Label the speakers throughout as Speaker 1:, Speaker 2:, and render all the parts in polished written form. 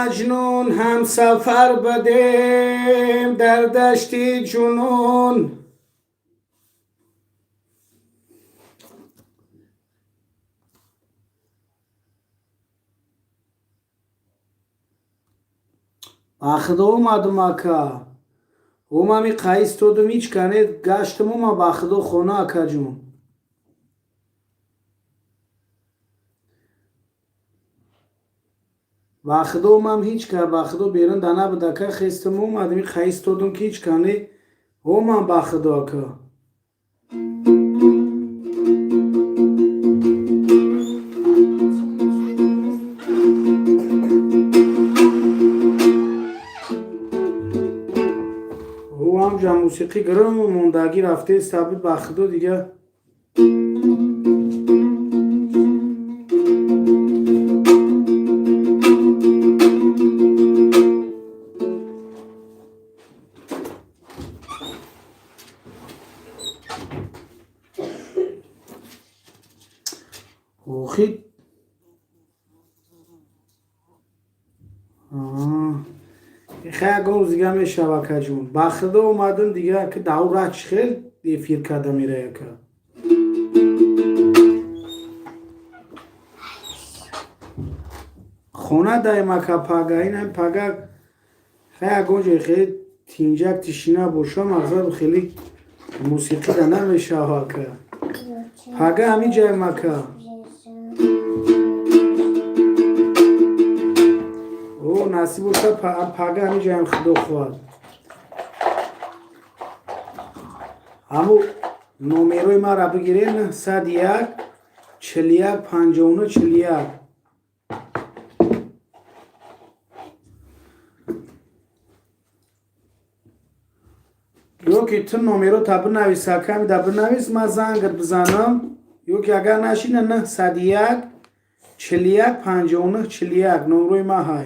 Speaker 1: مجنون هم سفر بدیم در دشتی جنون. بخدا اومدم اکا اوما می قیس تودم ایچ کنه گشتم اوما بخدا خونه اکا جون. بخدا اومم هیچ که بخدا بیرن دانه بدکه خیستم اومدم می قیس تودم که ایچ کنه اوما بخدا اکا. موسیقی گرم و موندگی رفته استابید بخدا دیگه. اوخی خیلی گوز دیگه می شبکه جون بخدا اومدن دیگه که دورش خیلی افیر کرده میره که خونه دایما که پاگه این هم پاگه خیلی گوز خیلی تینجک تشینه باشه مغزه خیلی موسیقی ده نمیشه که پاگه همین جای مکه نصیب باشه پاگه همین جایم خدا خواهد. همو نومیروی ما را بگیرین 101 41 59 41 یو که تو نومیرو تا بنویس کمی دا بنویس ما زنگت بزنم یو که اگر نشینه نه 101 41 59 41 نومیروی ما های.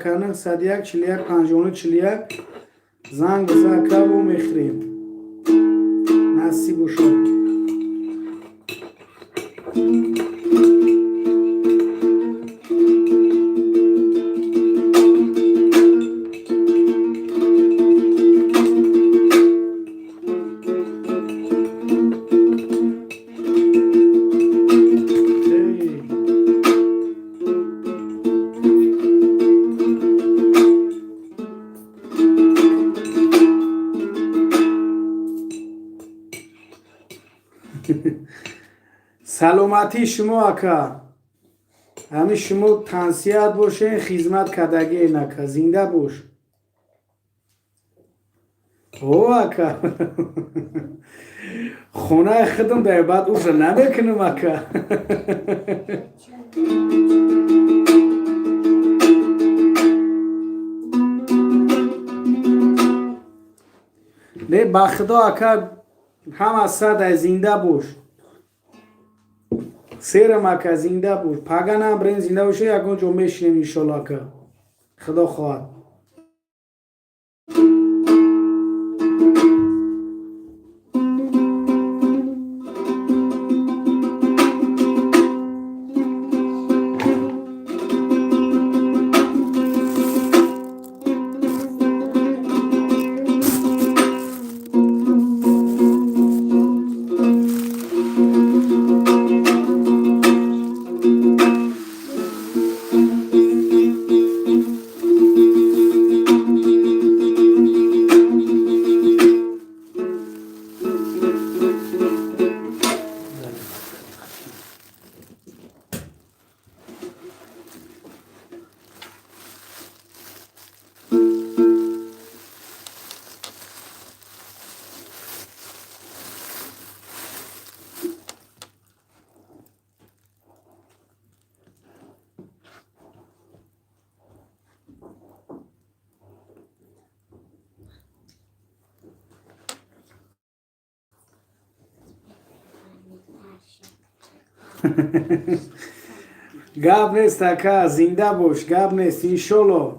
Speaker 1: کنه 101 41 59 41 زنگ بزن که و میخریم نصیب شد. سلامتی شما اکا همه شما تنسیت باشه خدمت کدگی نکا زنده باش او اکا خونه خودم در بعد اوش نمیکنم اکا نه بخدا اکا هم از صد زنده باش سیر مکه زنده بود پاگه نم برین زنده باشه یکون جو میشنیم انشالله که خدا خواهد. گاب نیست اکا زنده باش گاب نیست انشالله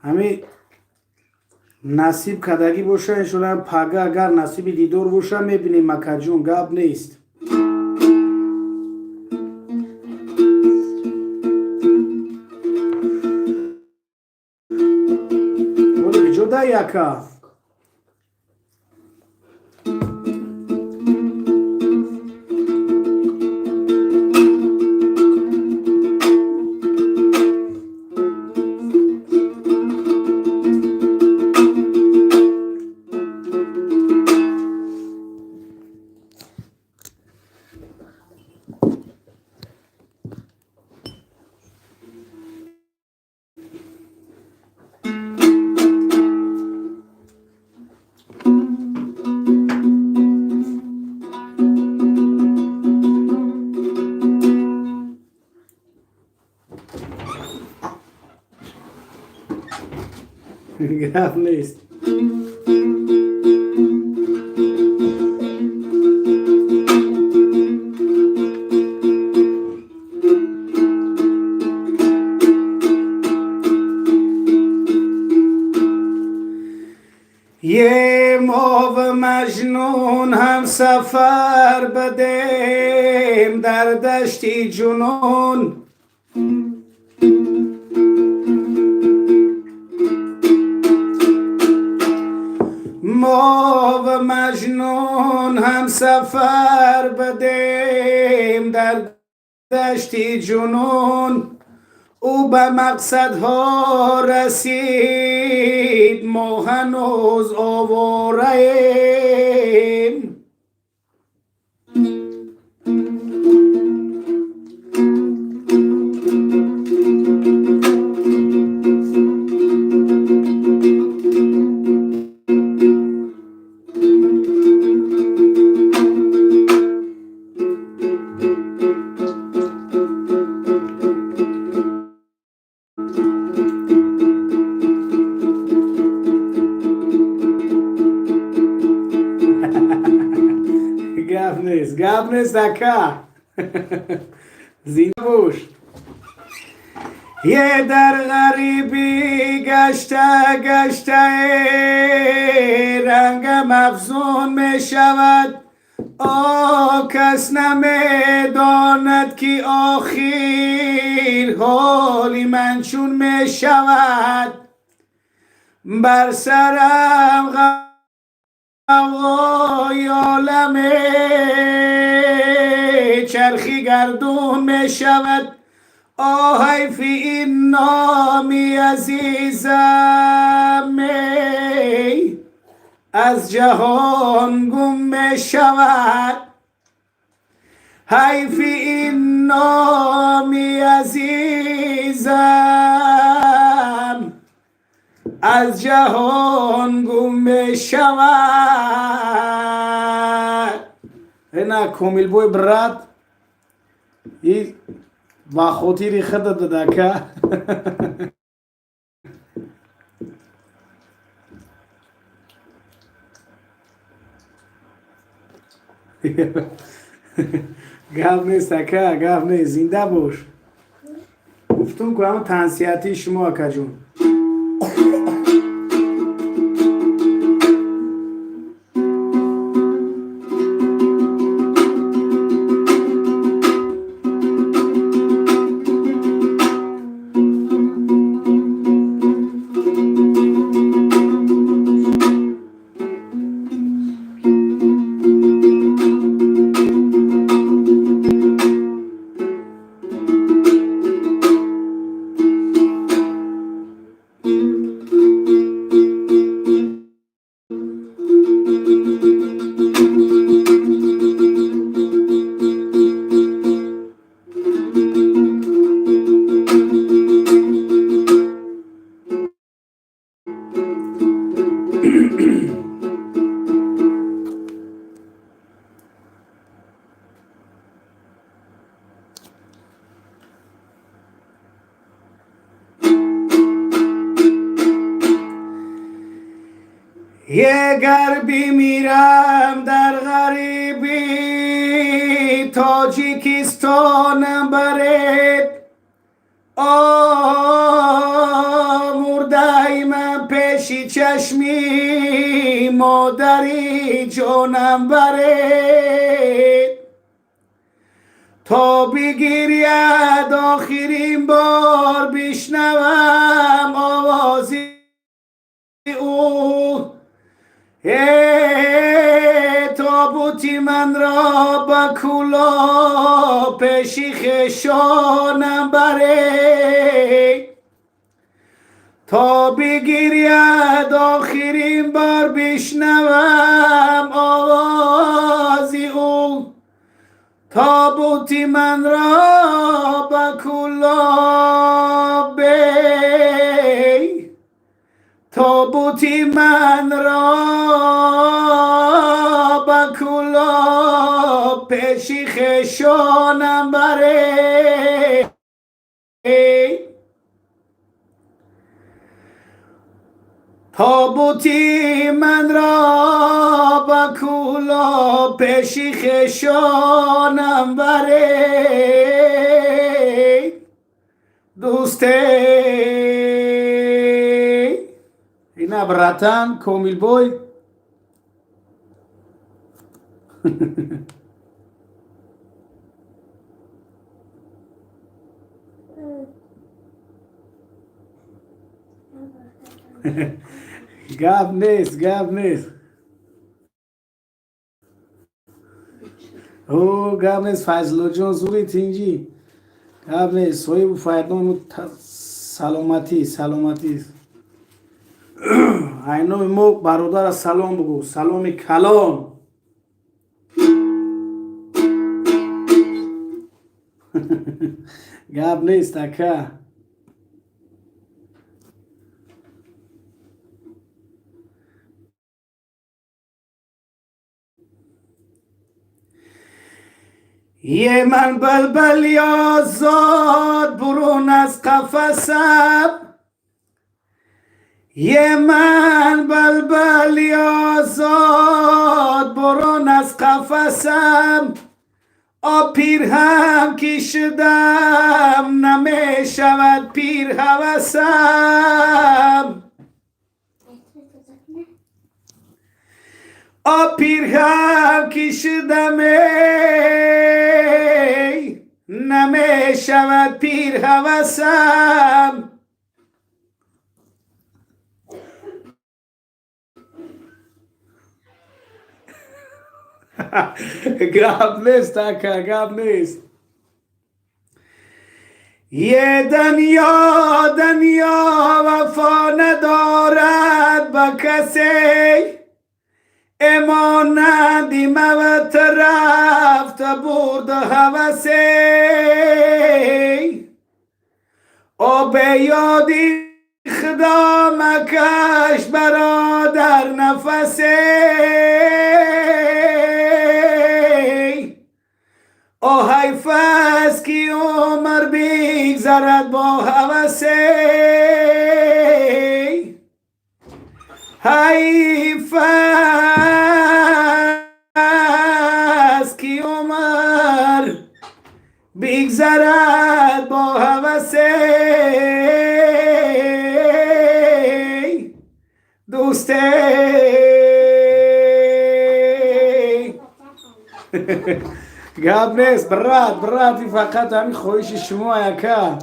Speaker 1: همین نصیب کدگی باشه انشالله پاگه اگر نصیب دیدار باشه میبینیم مکا جون گاب نیست ولی جدا یکا گاب نیست یه ما و مجنون هم سفر بدیم در دشتی جنون ما و مجنون هم سفر بدیم در دشتی جنون او به مقصدها رسید ما هنوز آواره ایم گاب نیست اکا زنده باش یه در غریبی گشته رنگم افزون می شود کس نمی داند که آخر حالی من چون می شود بر سرم غوای عالم چرخی گردون می شود حیف این نامی عزیزم از جهان گم می شود حیف این نامی عزیزم از جهان گم می شود اینا کمیل بوی برات ای با خاطری خودت دکا گاب نیست اکا گاب نیست زنده باش گفتم که همون تنسیتی شما اکا جون یه گر بمیرم در غریبی تاجیکستان برد مرده من پیشی چشمی مادری جانم برد تا بگیرید آخرین بار بشنوم آوازی او تابوتی من را با کلا پیشی خشانم بره تا بگیرید آخرین بار بشنوم آوازی او تابوتی من را با کلا بی تابوتی من را با کلا پیشی خشانم بره تابوتی من را با کلا پیشی خشانم بره دوسته اینا براتن کومیل بوی گاب نیست او گاب نیست فضل جان زوری تینجی گاب نیست سوی بو فایدون سلامتی اینو مو برادر سلام بگو سلام کلام گاب نیست اکا یه من بلبلی آزاد برون از قفسم یه من بلبلی آزاد برون از قفسم پیر هم کشیدم نمی شود پیر هوسم پیر هم کشیدم نمی شود پیر هوسم گاب نیست اکا گاب نیست یه دنیا وفا ندارد با کسی امانندی موت رفت برد هوسی به یادی خدا مکش برادر نفسی حیف است که عمر بگذرد با هوسی حیف است که عمر بگذرد با هوسی دوسته گاب نیست براتی فقط همین خواهش شما یکا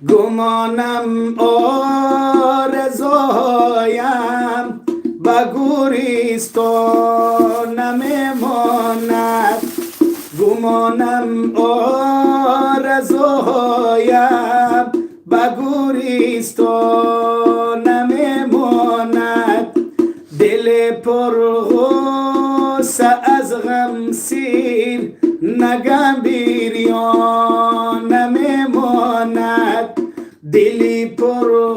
Speaker 1: گمانم آرزوهایم به گوریستان نمیماند گمانم آرزوهایم به گوریستان نمیماند دل پرغوصه از غم سیر نگم بیریان نمیماند دلی پرغوصه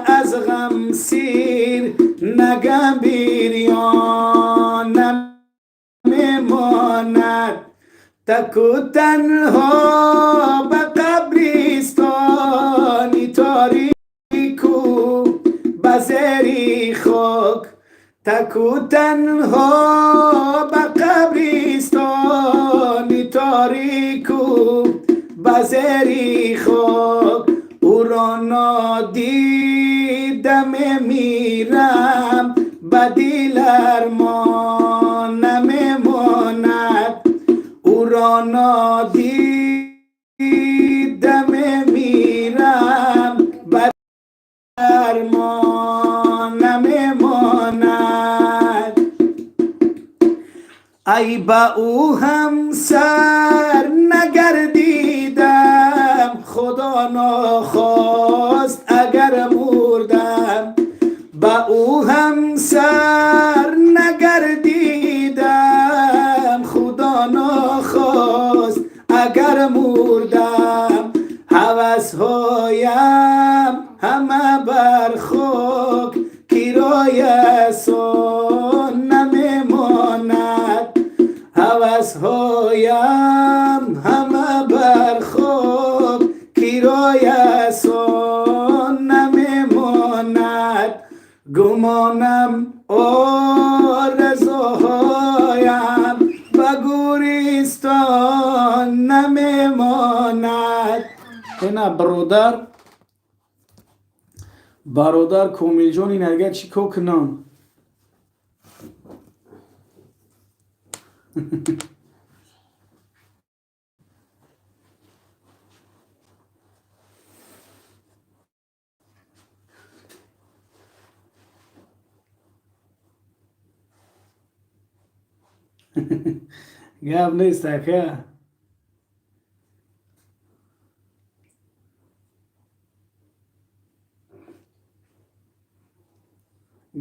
Speaker 1: از غم سیر نگم بیریان نمیماند تک و تنها به قبر تک و تنها به قبرستان تاریک و به زیر خاک او را نادیدم میرم به دل ارمان نمیماند او را نادیدم میرم به ارمان نمیماند ای با او هم سر نگردیدم خدا نخواست اگر مردم با او هم سر نگردیدم خدا نخواست اگر مردم هوس هایم همه بر خاک کرای سان نمیماند هوس هایم همه بر خاک کرای سان نمیماند گمانم آرزوهایم به گورستان نمیماند. اینا برادر کومیل جان این اگر چی کنم گپ نیست که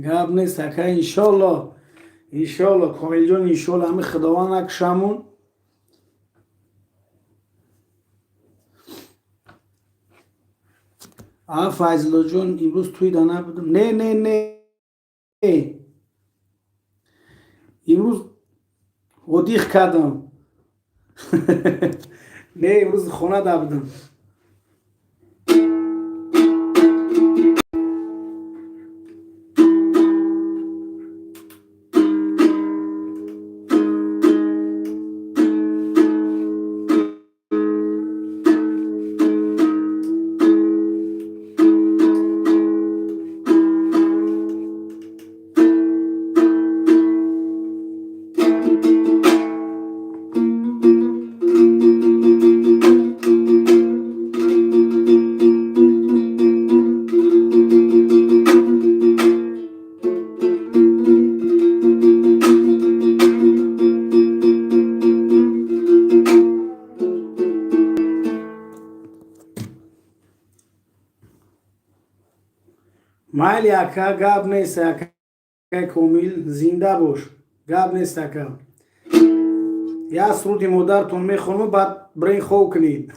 Speaker 1: گپ نیست که انشالله کامل جان انشالله همه خداوند اکشمون فیضلا جان امروز توی دانه بودم نه امروز ودیخ کردم نه امروز خونه دا بودم مایلی اکا گاب نیست اکا کومیل زنده باش گاب نیست اکا یا سرود مادرتون میخونم بعد برین خواب کنید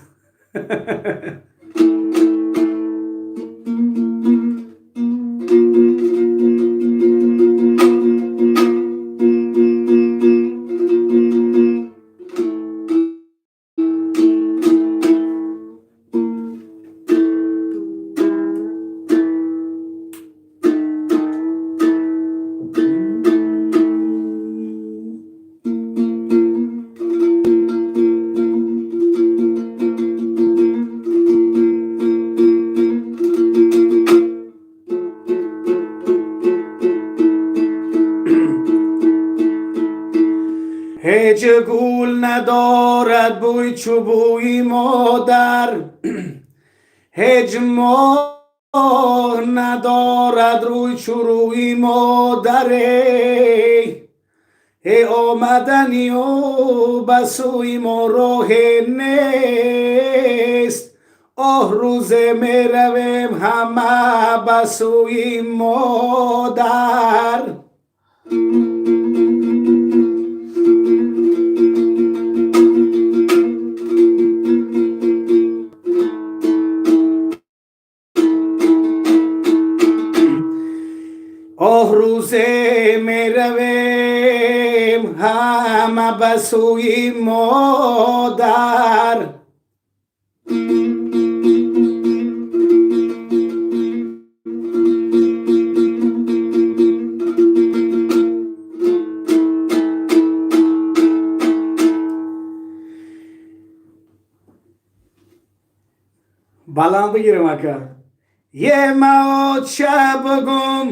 Speaker 1: هیچ گل ندارد بوی چو بوی مادر هیچ ماه ندارد روی چو روی مادر ای آمدنی و بسوی ما راه نیست آه روز می رویم همه بسوی مادر آه روزه می رویم همه به سوی مادر بلند بگیرم اکا. یه ما چه بگم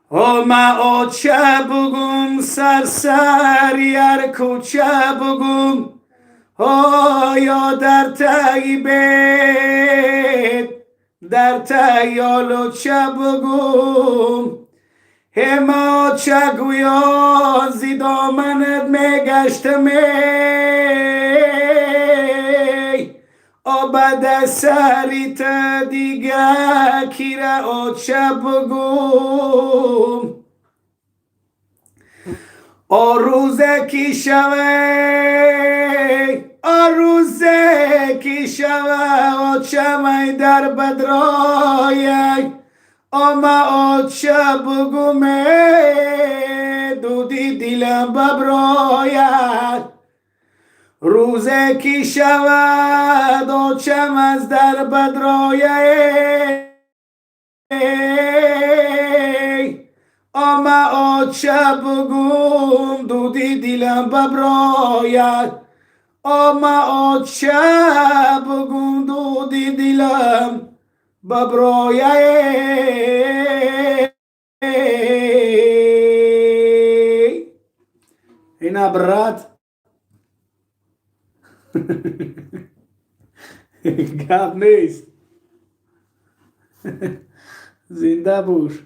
Speaker 1: او ما چه بگم سر یار کوچه بگم یا در تایبت در تایالو چه بگم هما چه گویا زی دامنت میگشتم بعد سریت دیگه کیره او چه بگم روزه کی شوه روزه کی شوه او چه می در بدرایه ما چه بگم دودی دلم ببراید روزه کی شود و چم از در بدرایه ما چه بگم دودی دلم ببراید ما چه بگم دودی دلم ببراید اینا برات گپ نیست زنده باش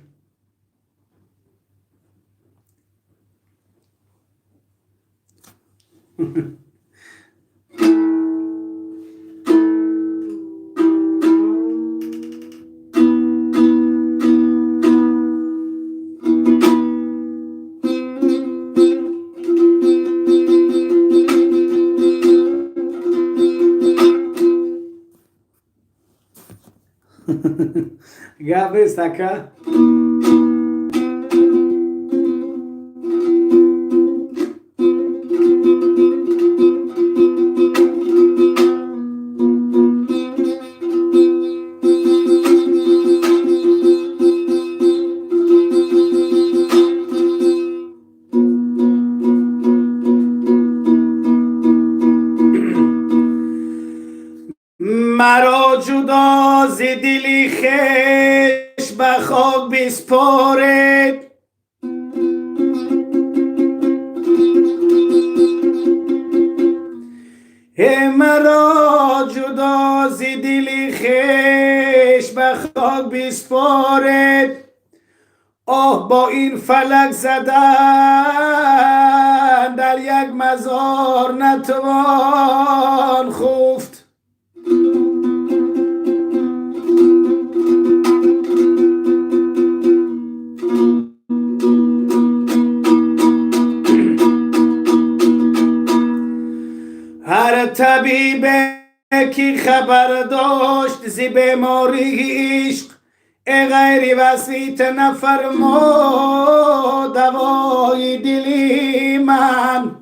Speaker 1: گپ نیست اکا مرا جدا ز دلی خویش به خاک بسپارید مرا جدا ز دلی خویش به خاک بسپارید با این فلک زدن در یک مزار نتوان خفت هر طبیب که خبر داشت زی بیماری عشق غیر وسیط نفرما دوای دلی من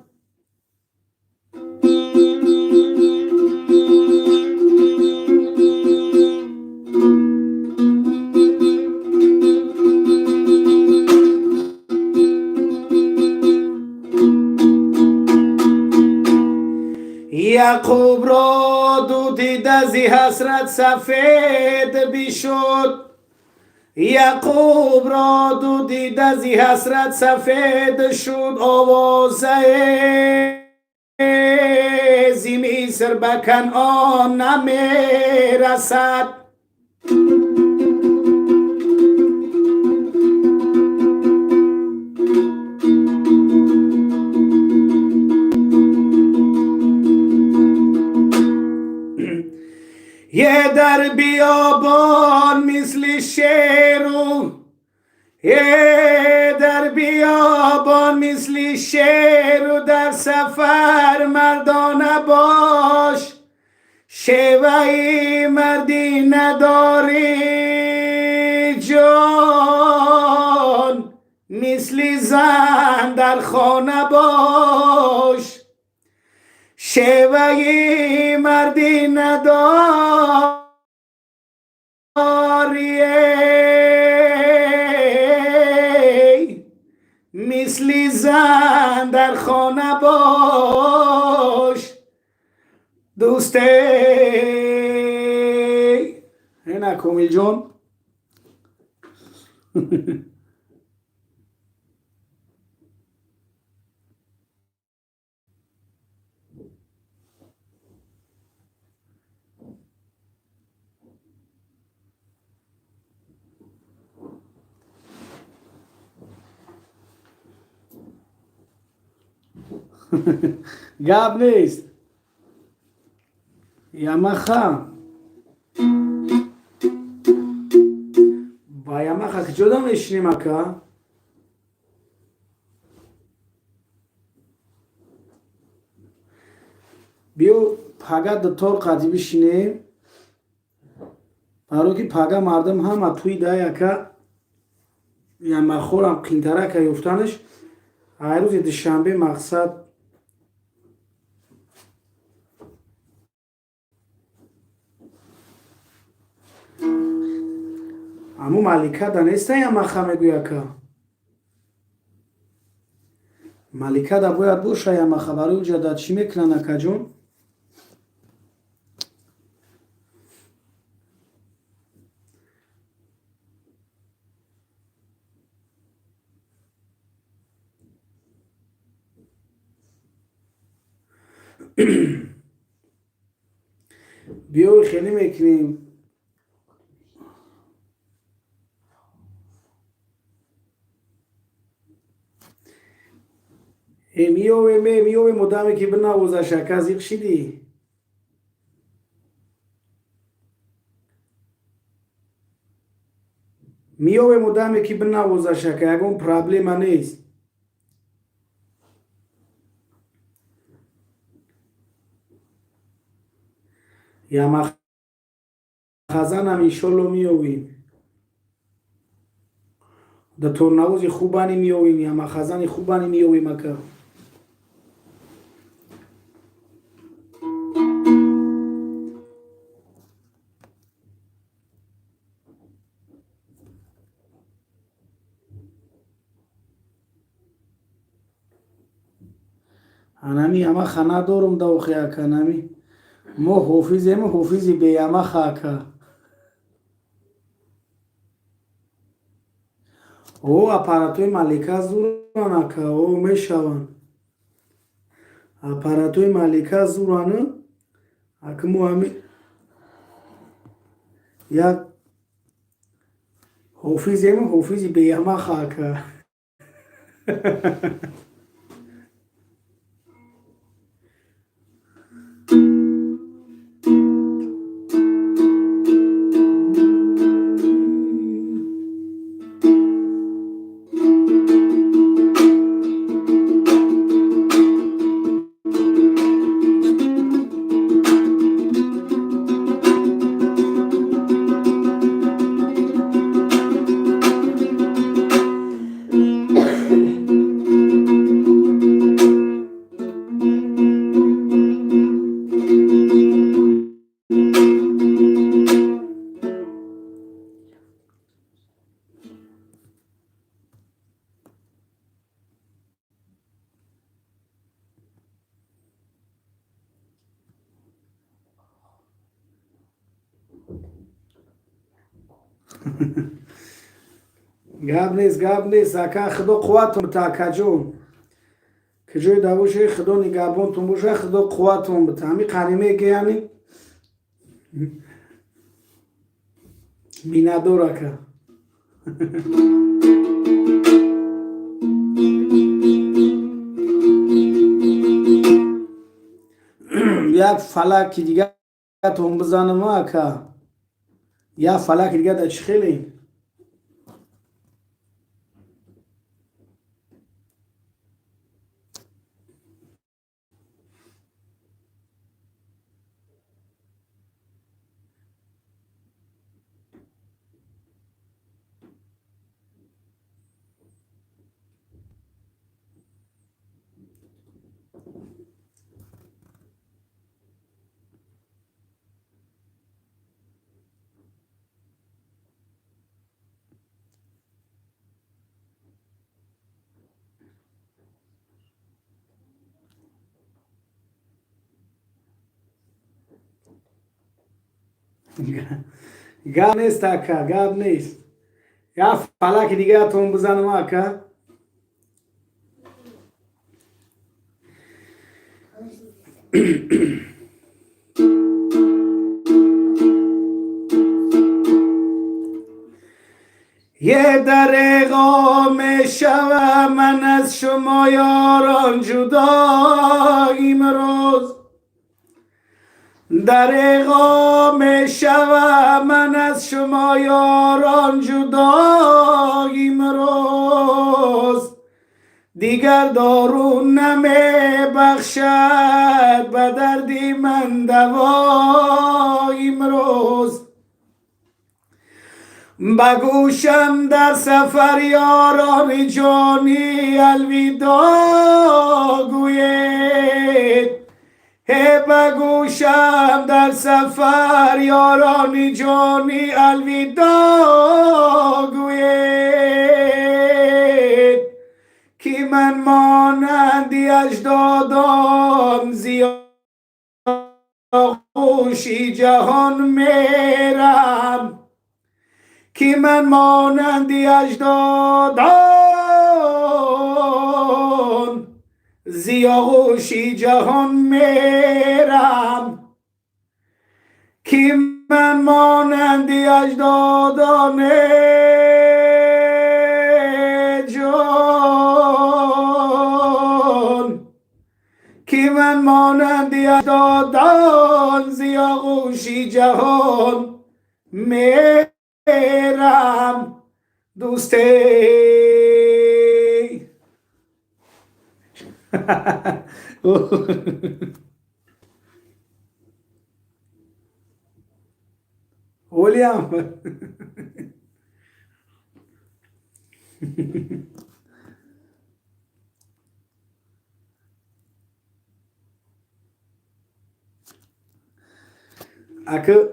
Speaker 1: یعقوب را دودید از حسرت سفید بشد یعقوب را دودید از حسرت سفید شد آوازه زی مصر به کنعان نمیرسد یه در بیابان مثل شیرو یه در بیابان مثل شیرو در سفر مردانه باش شیوه مردی نداری جان مثل زن در خانه باش شیوه مردی نداری مثل زن در خانه باش دوست کامل جان. گپ نیست یمخا با یمخا کجا میشینیم اکا؟ بیو پاگا دکتر قاضی بشینیم برای که پاگا مردم هم توی دای اکا یمخورم قینتره که یفتنش هر روز دوشنبه مقصد امو مالکه دانسته یمخا میگوی اکا مالکه دا باید باشه یمخا برای اونجا دا چی میکنن اکا جون؟ بیو خیلی میکنیم میوه مدامی که بناوزه شکه زیق شدی میوه مدامی که بناوزه شکه اگون پرابلم نیست یا مخزن هم ایشالو میویم در تورنوز خوبانی میویم یا مخزن خوبانی میویم اکا انامی اما خانه دارم دوخی اکا انامی ما حافظی به یما خاکا او اپاراتوی مالکه زوران اکا او میشوان اپاراتوی مالکه زورانه اکا مو همی یک حافظی به یما خاکا گاب نیست اکا خدا قوتم تا اکا جون کجای داوشه خدا نگهبان تون باشه خدا قوتم بده همی قریمه که یعنی مینادور اکا یک فلک دیگه تون بزنم اکا یا فلک دیگه دا چی خیلی گاب نیست اکا، گاب نیست. یا فلک دیگه اتون بزنم اکا. یه دریغا می شوم من از شما یاران جدا امروز. دریغا می شوم من از شما یاران جدا امروز. دیگر دارو نمی بخشد به دردی من دوا امروز. بگوشم در سفر یاران جانی الوداع گوید. بگوشم در سفر یاران جانی الوداع گوید. که من مانندی اجدادم زیاغوشی جهان میرم. که من مانندی اجدادان زیاغوشی جهان میرم. که من مانندی اجدادان جان. که من مانندی اجدادان زیاغوشی جهان میرم. دوستی ولیام اکه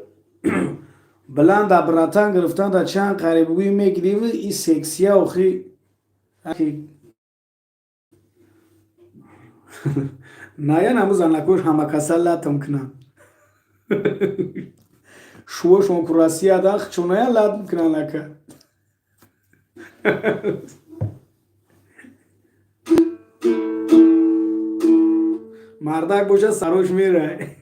Speaker 1: بلند براتان گرفتن دا چند قریبگوی میگیدیم ای سکسیه و خی نایا نموز انکوش همه کسل لاتم کنن شوش و کراسی اداخ چونایا لاتم کنن اکه مردک بوشه سروش میره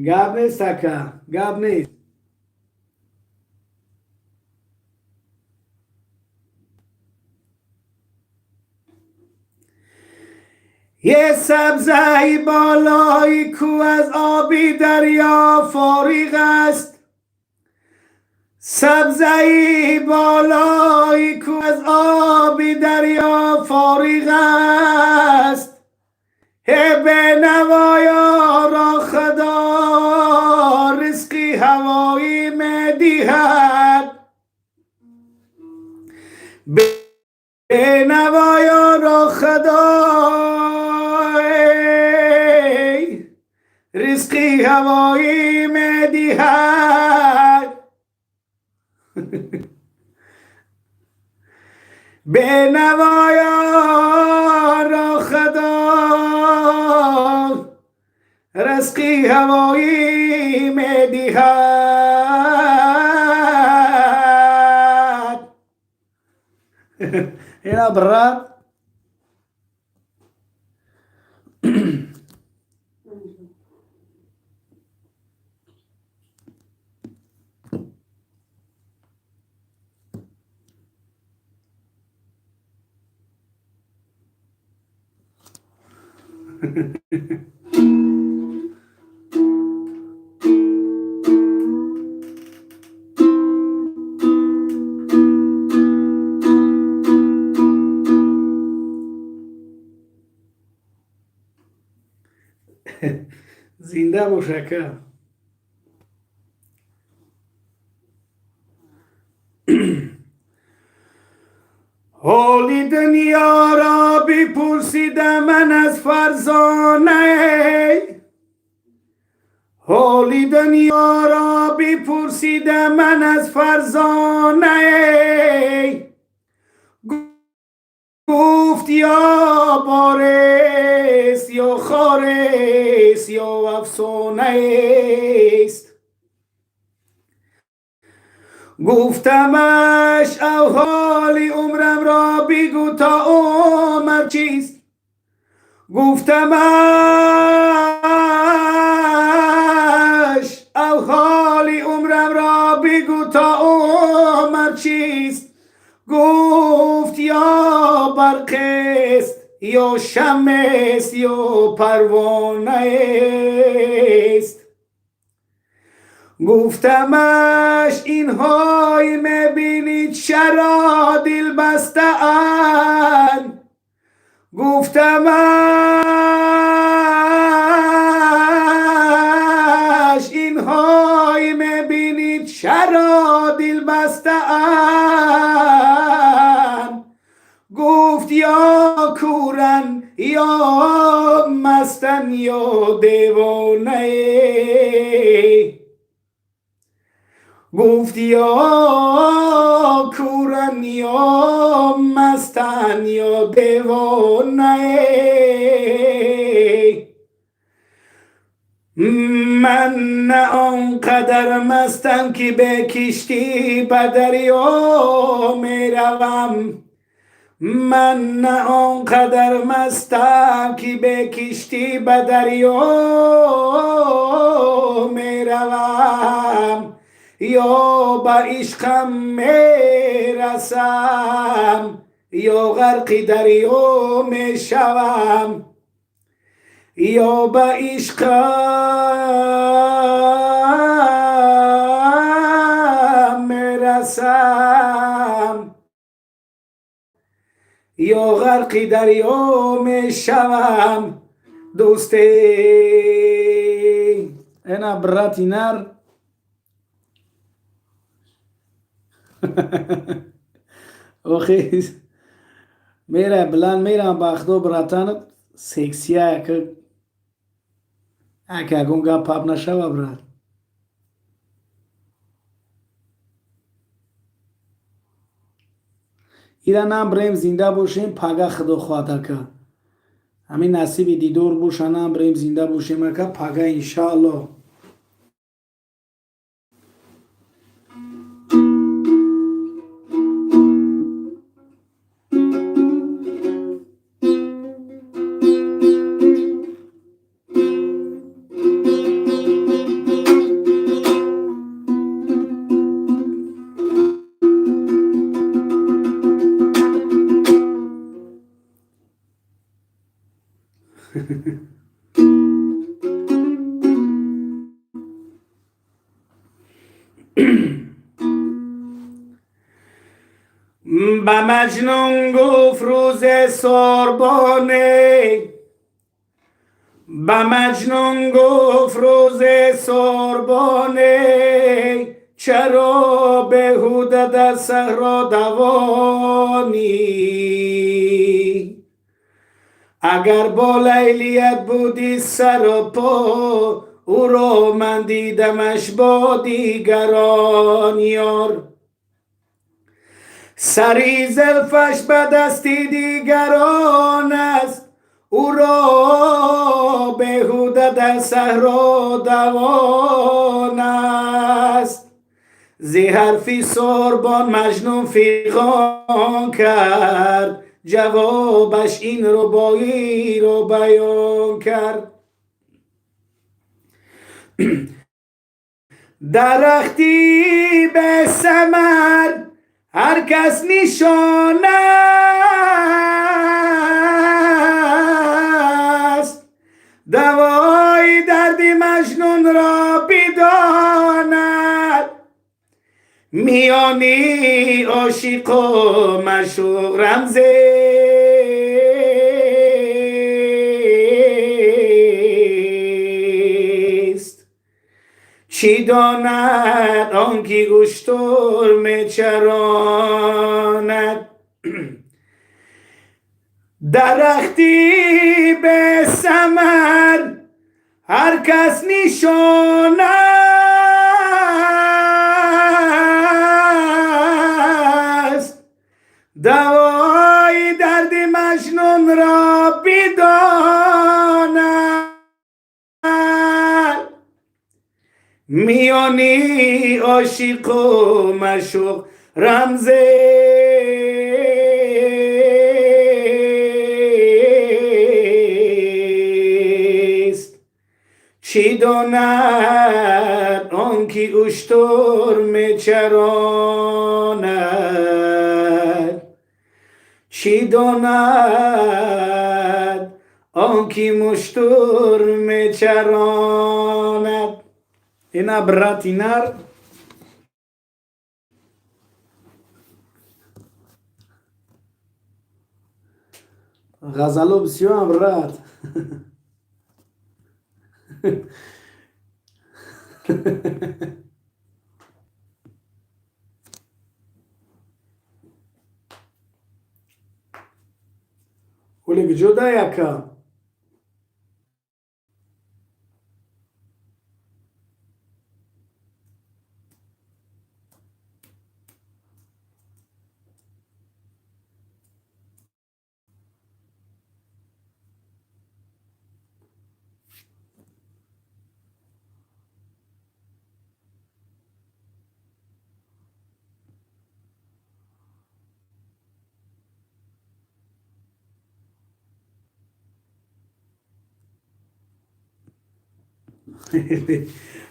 Speaker 1: گاب نیست اکا، گاب نیست. یه سبزه بالایی کو از آبی دریا فارغ است. سبزه بالایی کو از آبی دریا فارغ است. به نوایا را خدا رزقی هوایی میدهد. به نوایا را خدا رزقی هوایی میدهد. به نوایا را خدا رزقی هوایی میدهد. اینا برات زنده باشه که حالی دنیا را بپرسیدم من از فرزانه، حالی دنیا را بپرسیدم من از فرزانه، گفت یا بارست یا خارست یا افسانه است. گفتمش او حال عمرم را بگو تا عمر چیست، گفتمش او حال عمرم را بگو تا عمر چیست، گفت یا برق است یا شمع است یا پروانه است. گفتمش اینهای میبینید چرا دل بسته اند، گفتمش اینهای میبینید چرا دل بسته اند، گفت یا کورن یا مستن یا دیوانه، گفت یا کورن یا مستن یا دیوانه. من نه آنقدر مستم که به کشتی به دریا می روم، من نه آنقدر مستم که به کشتی به دریا می روم، یا به عشقم می رسم یا غرق دریا می شوم، یا به عشقم می رسم یا غرق دریا می شوم. دوستی اینا براتی نر اوخی میره بلند میرم باخدو براتن سکسیه که اگه گونگا پاپ نشوه برات ایران هم بریم زنده باشیم پاگه خدا خواهده که همین نصیب دیدور باشن هم بریم زنده باشیم که پاگه انشاءالله. به مجنون گفت روز سربانه، به مجنون گفت روز سربانه، چرا بهوده در صحرا دوانی، اگر با لیلیت بودی سر و پا او را من دیدمش با دیگران یار، سری زلفش به دستی دیگران است او را بهوده در صحرا دوان است. زی حرفی سربان مجنون فیغان کرد، جوابش این ربایی رو بیان کرد. درختی به ثمر هر کس نشان است، دوای درد مجنون را بداند، میانی عاشق و معشوق رمزی چی داند آنکه اشتر میچراند درختی به ثمر هر کس نشان است دوای درد مجنون را بداند میانی عاشق و معشوق رمز است چی داند آنکه اشتر میچراند چی داند آنکه مشتر میچراند اینا براتینار غزلو بسیار برات ولی جدا یکا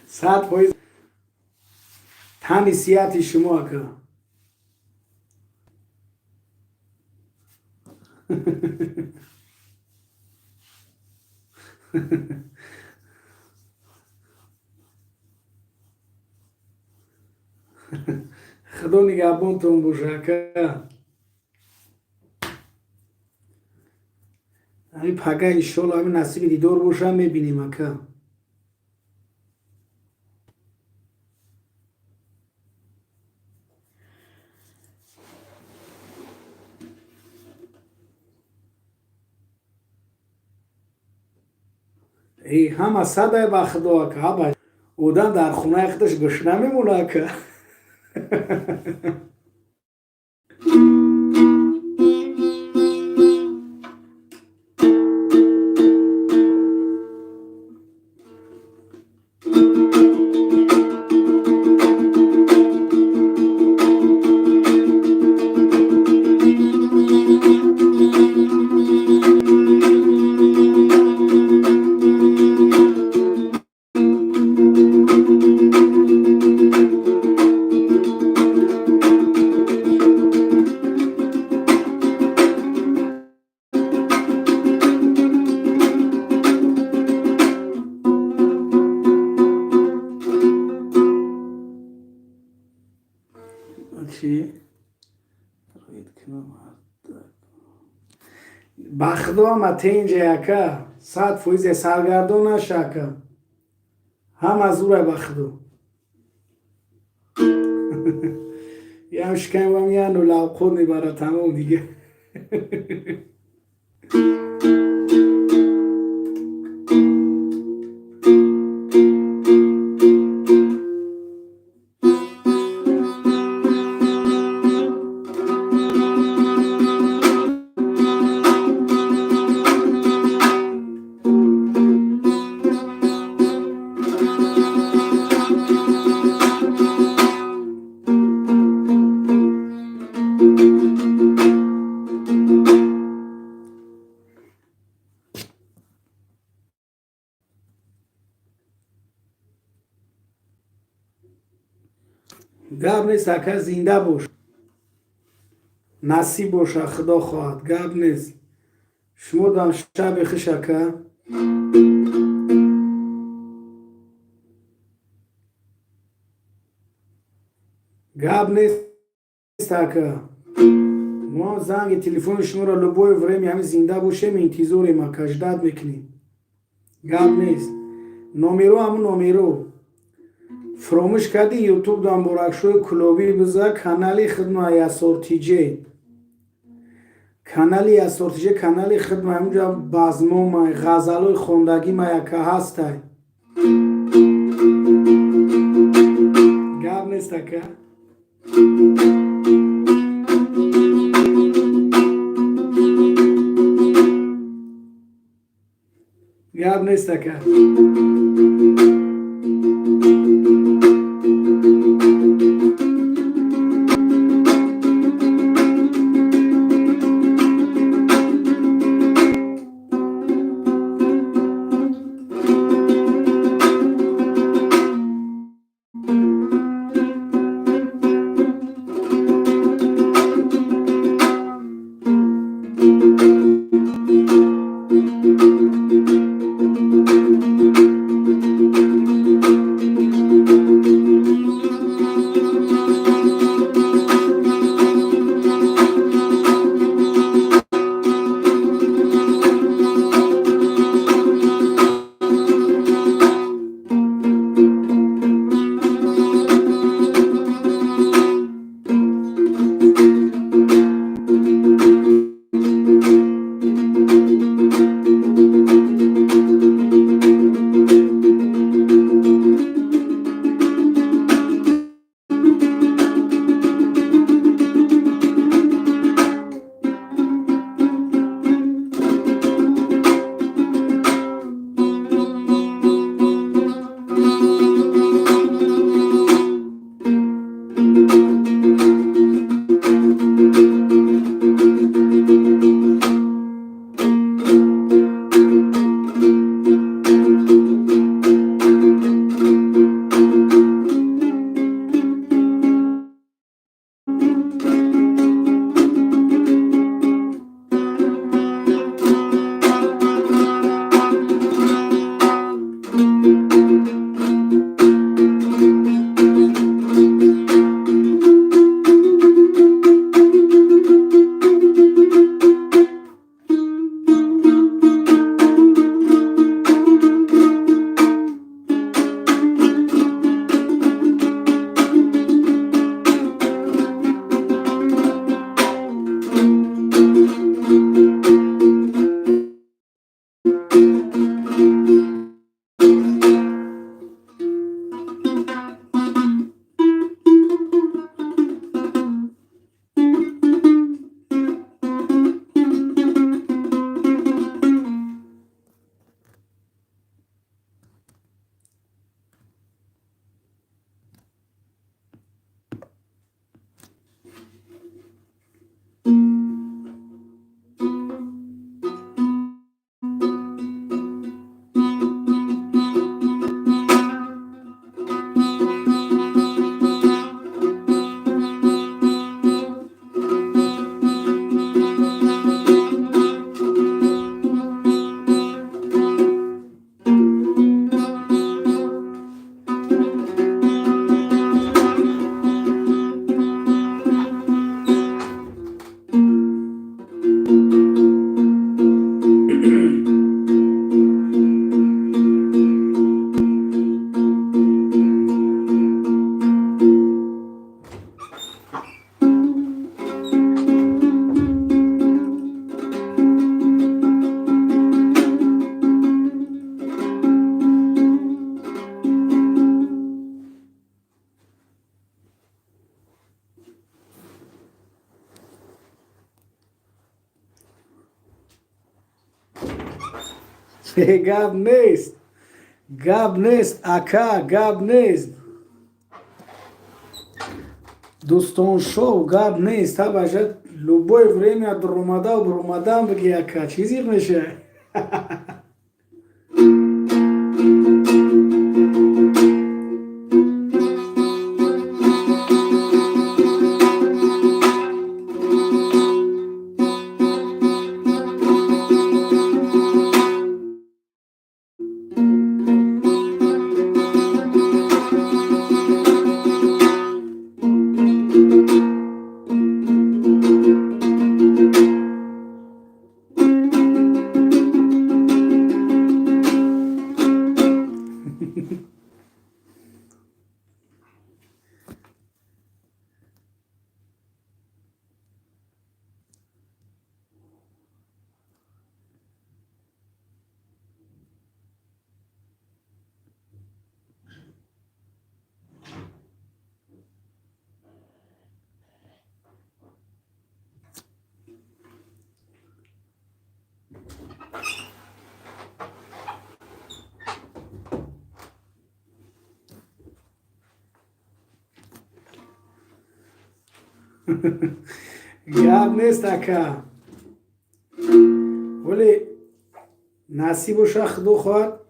Speaker 1: ساعت پایز تنیسیتی شما که خدا نگهبانتون باشه که همین پگه انشالله همین نصیب دیدار باشه میبینیم که ای همه صدای بخدا که ها اودن در خونه خودش گشنه میمونه که بخدا مته اینجا که 100% سرگردان نشه که هم از او را بخدا یه هم شکم و میان و لوقود میبره تمام دیگه گب نیست اکه زنده باش نصیب باشه خدا خواهد گب نیست شما دام شب خشکه گب نیست اکه ما زنگ تلفن شما را لبوی ورمی همه زنده باشه می انتظار ما کجداد میکنیم گب نیست نومیرو همون نومیرو فراموش کردی یوتیوب دام برکشوی کلوبی بزا کانالی خدمه یاسورتیجه کانالی یاسورتیجه کانالی خدمه اونجا بازمو ما غزلوی خوندگی ما یکه هسته گاب نیست که گاب نیست که گاب نیست اکا گاب نیست دوستان شو گاب نیست تا باشد любое время до Рамадан بگی اکا چیزی میشه گپ نیست اکا، ولی نصیب شا خدو خواد.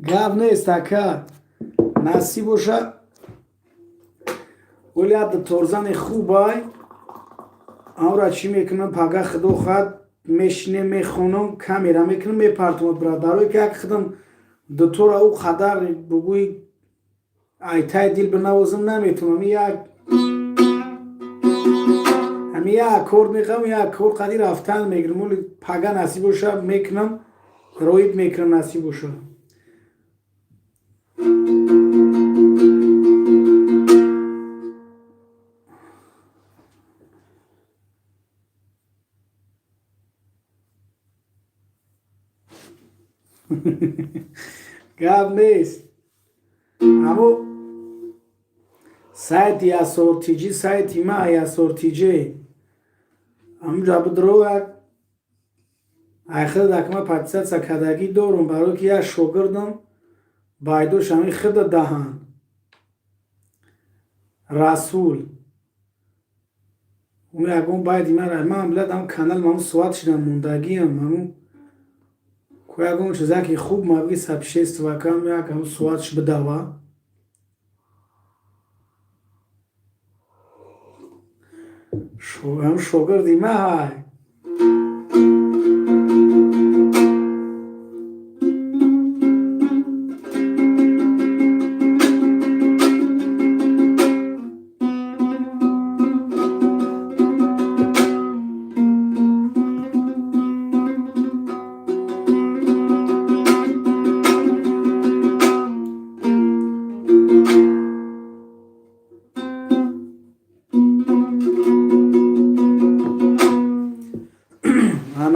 Speaker 1: گپ نیست اکا، نصیب شا، ولی حد ترزن خوبای آورا چی میکنم پاگه خدو خواد میشنه میخونم کامیرا میکنم میپرتم برادروی که خدم دکتر او خدر بگوی ایتای دیل بنوازم نمیتونم. همی یک اکورد میخوام، یک اکورد قدی رفتن میگرم، ولی پاگه نصیبشو میکنم، روید میکنم نصیبشو. گپ نیست. اما سایت یا سورتیجی سایتی ما یا سورتیجی همونجا بدرو ایخد دکمه پاتیسات سکدگی دارم برای که یا شوگردم بایدوش همی خد دهان رسول اون یکون باید من بلد هم کانال مامو سوات شدم موندگی هم مامو که یکون چیزا که خوب ما بگی سبشیست و کم یک هم سواتش بدوا هم شوگردی ما های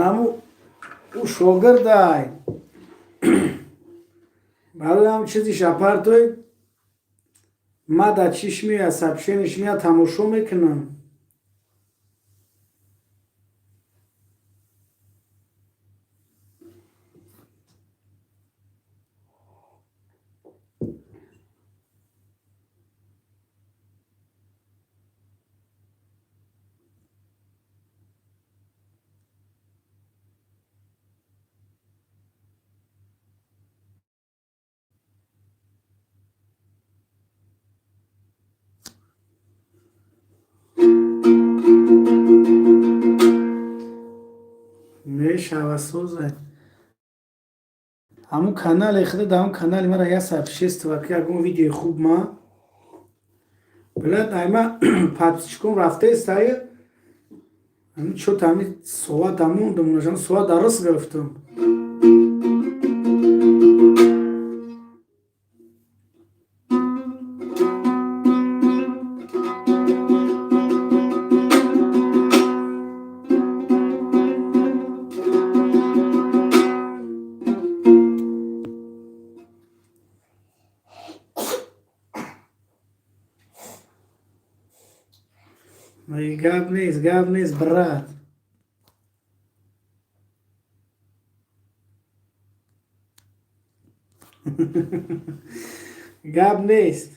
Speaker 1: همو او شوگردای برای هم چیزی شپر توی ما در چشمی یا سبشینش میاد تماشا میکنم. میشه سوزه همون کانال خود در همون کانال مرا یا سبشیست و که اگه ویدیو خوب ما بلد ایما پاتیچکون رفته استایی همین چو تامی سوا دمون دمونشان سوا درست گرفتم. گپ نیست برات گپ نیست.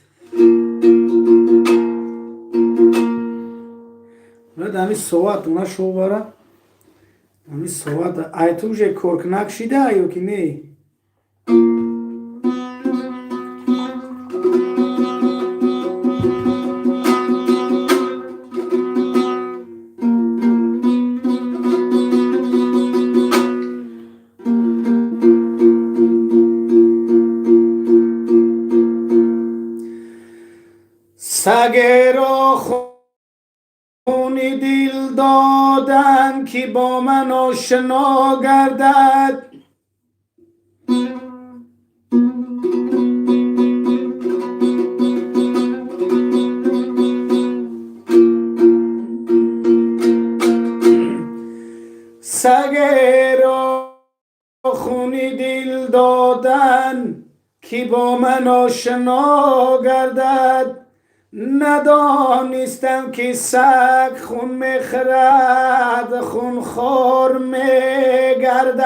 Speaker 1: نه دمی سوات اونا شو برا دمی سوات ایتوجه کرکنک شیده ایو که نه سگه را خونی دل دادن که با من آشنا گردد. سگه را خونی دل دادن که با من آشنا گردد. ندانستم که سگ خون میخورد خون خور میگردد.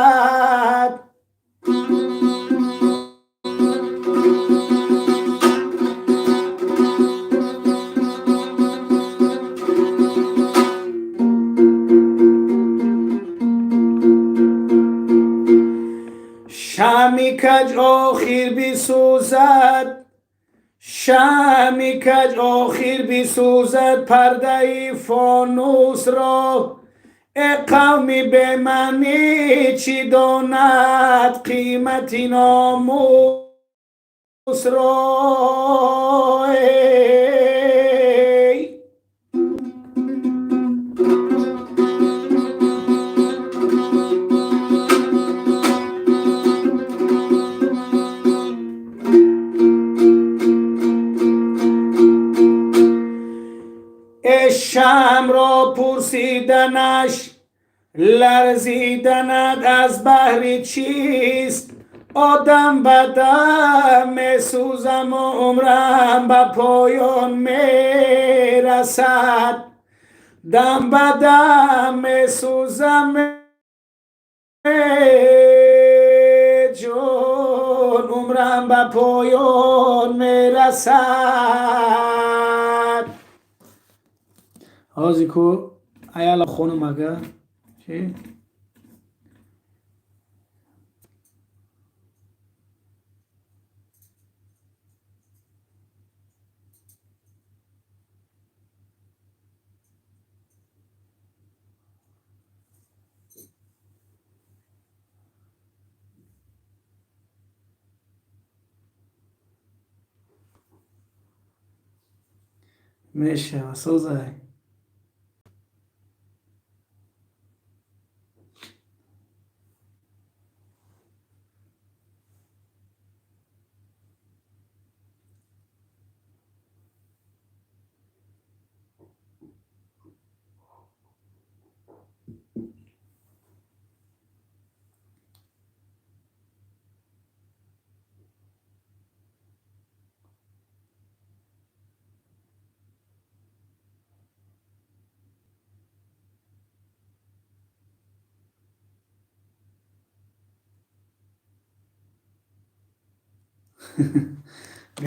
Speaker 1: شمی کج آخر بسوزد، شمی کج آخر بسوزد پرده فانوس را. ای قومی به معنی چی داند قیمت ناموس را. شم را پرسیدنش لرزیدند از بحر چیست. آدم به دم می سوزم و عمرم به پایان می رسد. دم به دم می سوزم جون عمرم به پایان می رسد. هازی کو ایالا خونم اگه چی؟ میشه سوزای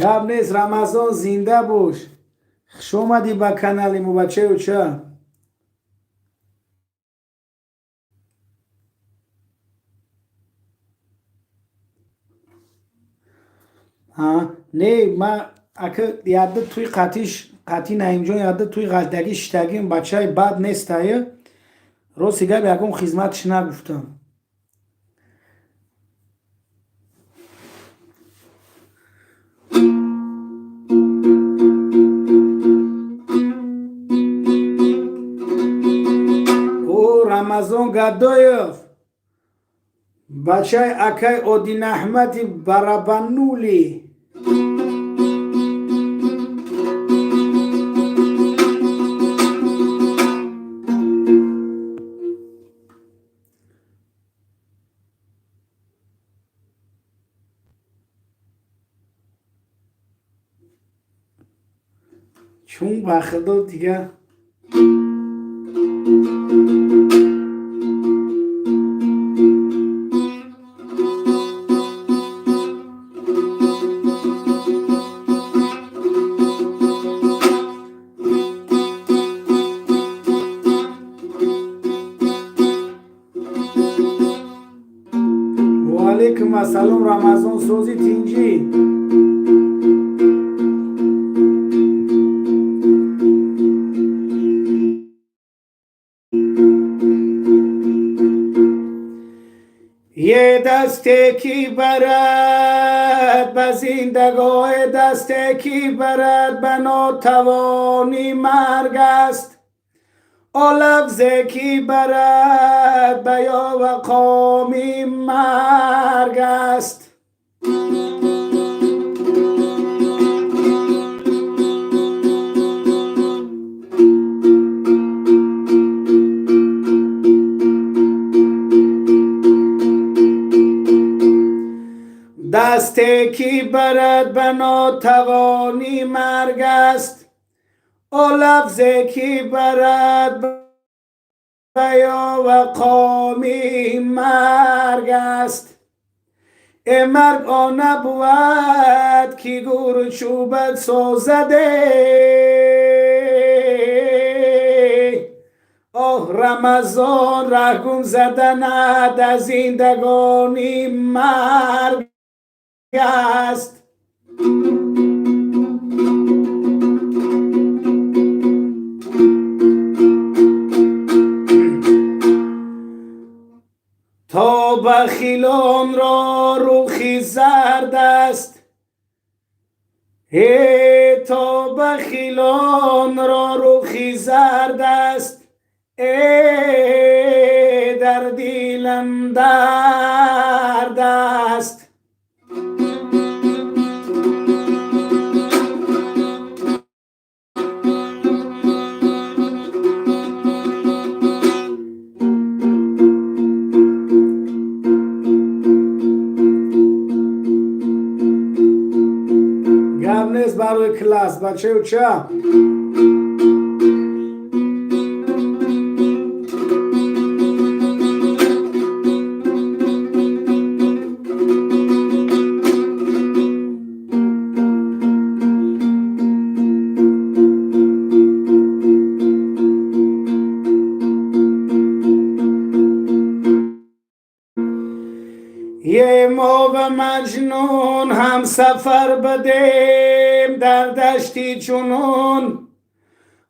Speaker 1: گپ نیست. رمضان زنده باش. خوش اومدی با کانال مو بچه و چه ها نه ما اگه یاد توی قاتی نایمجون یاد توی قلدگی شتگیم بچه بد نیست های رو سیگه بیگم خدمتش نگفتم. رمضان گدایف بچه اکای اودین احمدی برابنولی چون بخدا دیگه علیکم السلام رمضان سوزی تینجی یه دسته کی برد به زندگاه دسته کی برد به ناتوانی مرگ است. لفظه کی برد به یا و قامی مرگ است. دسته کی برد به ناتوانی مرگ است. لفظی که برد بیا و قامی مرگ است. مرگ آن نبود که گور چوبت سازده. رمضان رحم زدند از زندگانی مرگ است. تا بخیلان را روخی زرد است. تا بخیلان را روخی زرد است. در دلم درد است. گم نیست برای کلاس بچه چه؟ یه ما و مجنون هم سفر بدیم در دشتی چنون.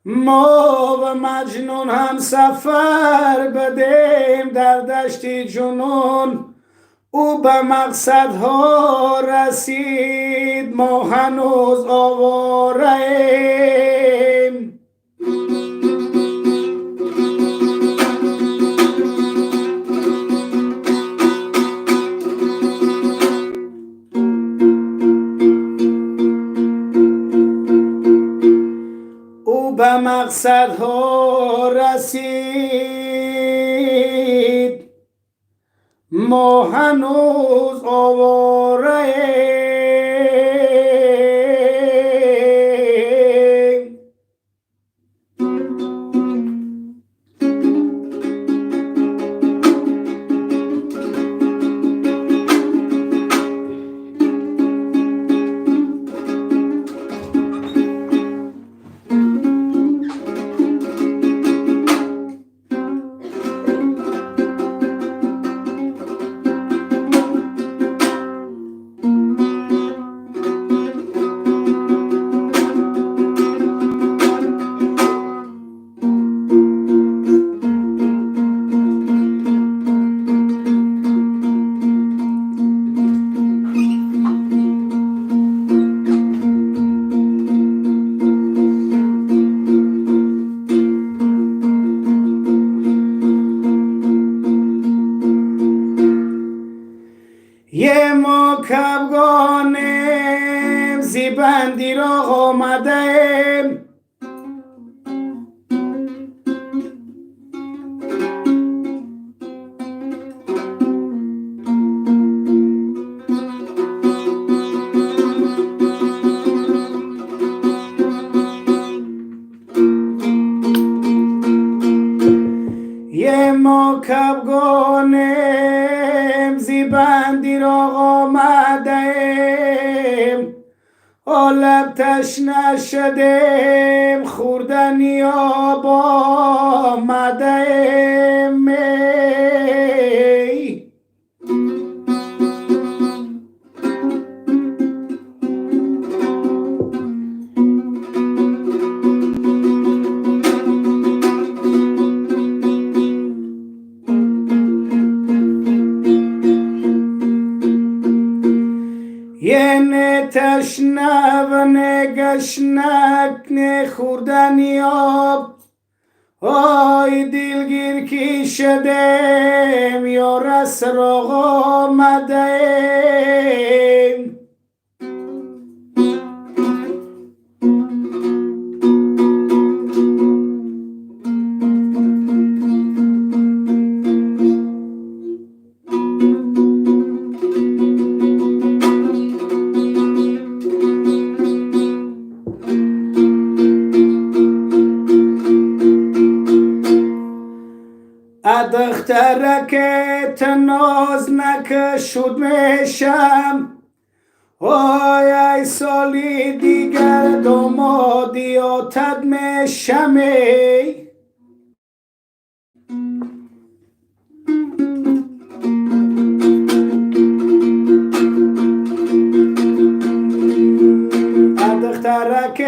Speaker 1: ما و مجنون هم سفر بدیم در دشتی جنون. او به مقصدها رسید ما هنوز آواره ایم. به مقصدها رسید ما هنوز آواره ایم. یه ما کبگانیم زیبندی را آمدیم. یه ما کبگانیم زیبندی را آمدیم. لب تشنه شدیم خوردنی آب آمدیم. یه نه تشنه و نه گشنک نه خوردنی آب. آی دلگیر کی شدیم یا رس را آمدیم. دخترک ناز نکشود میشم وای ای سالی دیگر دامادی آتد میشم دخترک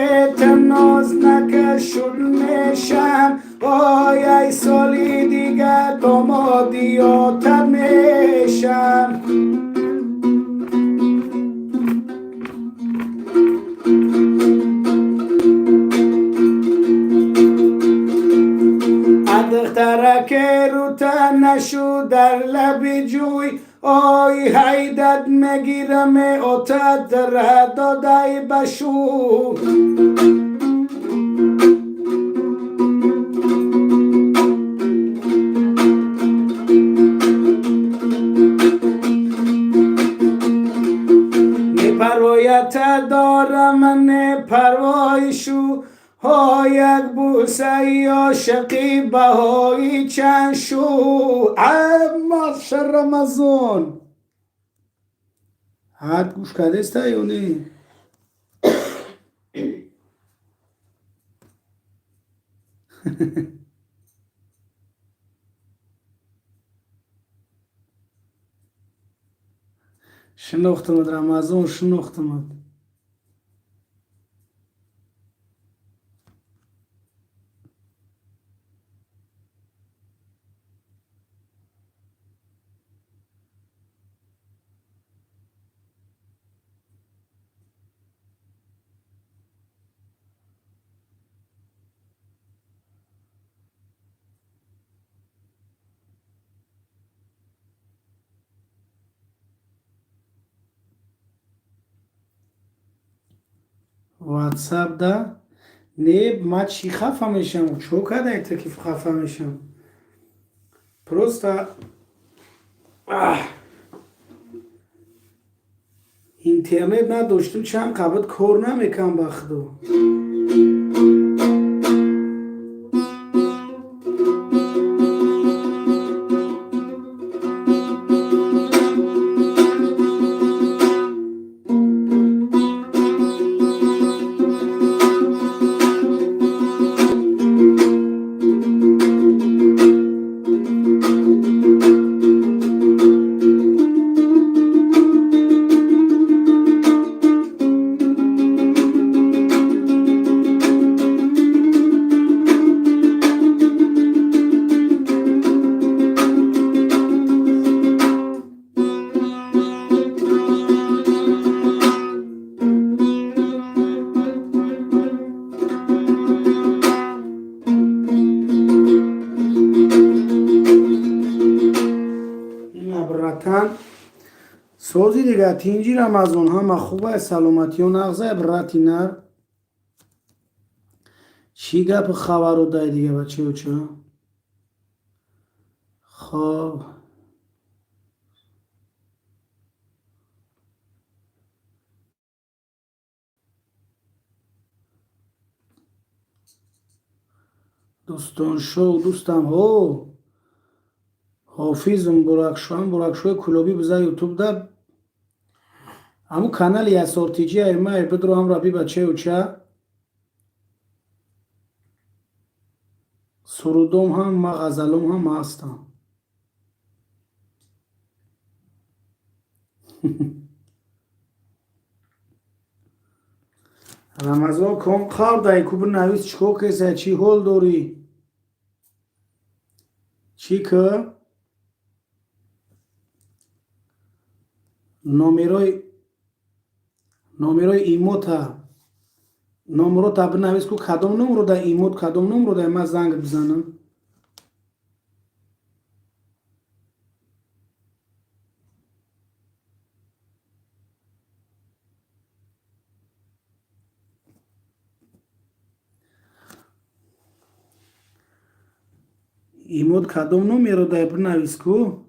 Speaker 1: ناز نکشود میشم وای ای سالی دیگر دامادی آتد میشم دخترک رو تنشو در لب جوی آی حیدت مگیرم آتد ره دادای بشو پروایت دارم نه پروایشو ها یک بوسه عاشقی بهای چند شو اما رمضان حد گوش کرده است یا نه شناختم رمضان شناختم واتساپ ده نه ما چی خفه میشم چو کده ایتا که خفه میشم پروستا اینترنت نداشتم چند قبل کار نمیکنم بخدو سوزی دیگه تینجی رمضان همه خوبه سلامتی و نغزه براتی نر چی گپ خبر رو دای دیگه بچه و چه خب دوستان شو دوستم هو حافظم براکشوی کلوبی بزن یوتیوب ده همون کانال یسارتیجی ایمه بدرو هم ربی بچه و چه سرودوم هم ما غزلوم هم هستم رمضان کن خار دای کوبر نویس چکو کسه چی هول دوری چی که номерои имота номеро та бинавис ку кадом номеро да имот кадом номеро да ман занг бизанам имот кадом номеро да бинавис ку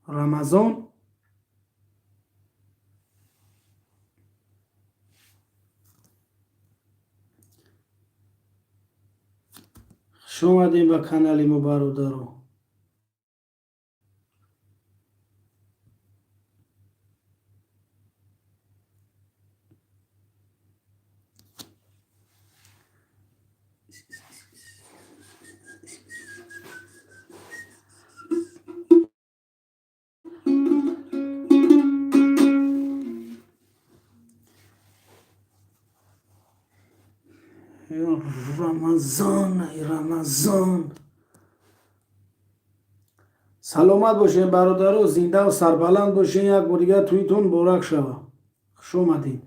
Speaker 1: рамазон خوش اومدین به کانال ما برادرو رمضان. سلامت باشین برادرو، زنده و سربلند باشین. یک بار دیگه تویتون مبارک شوه. خوش اومدین.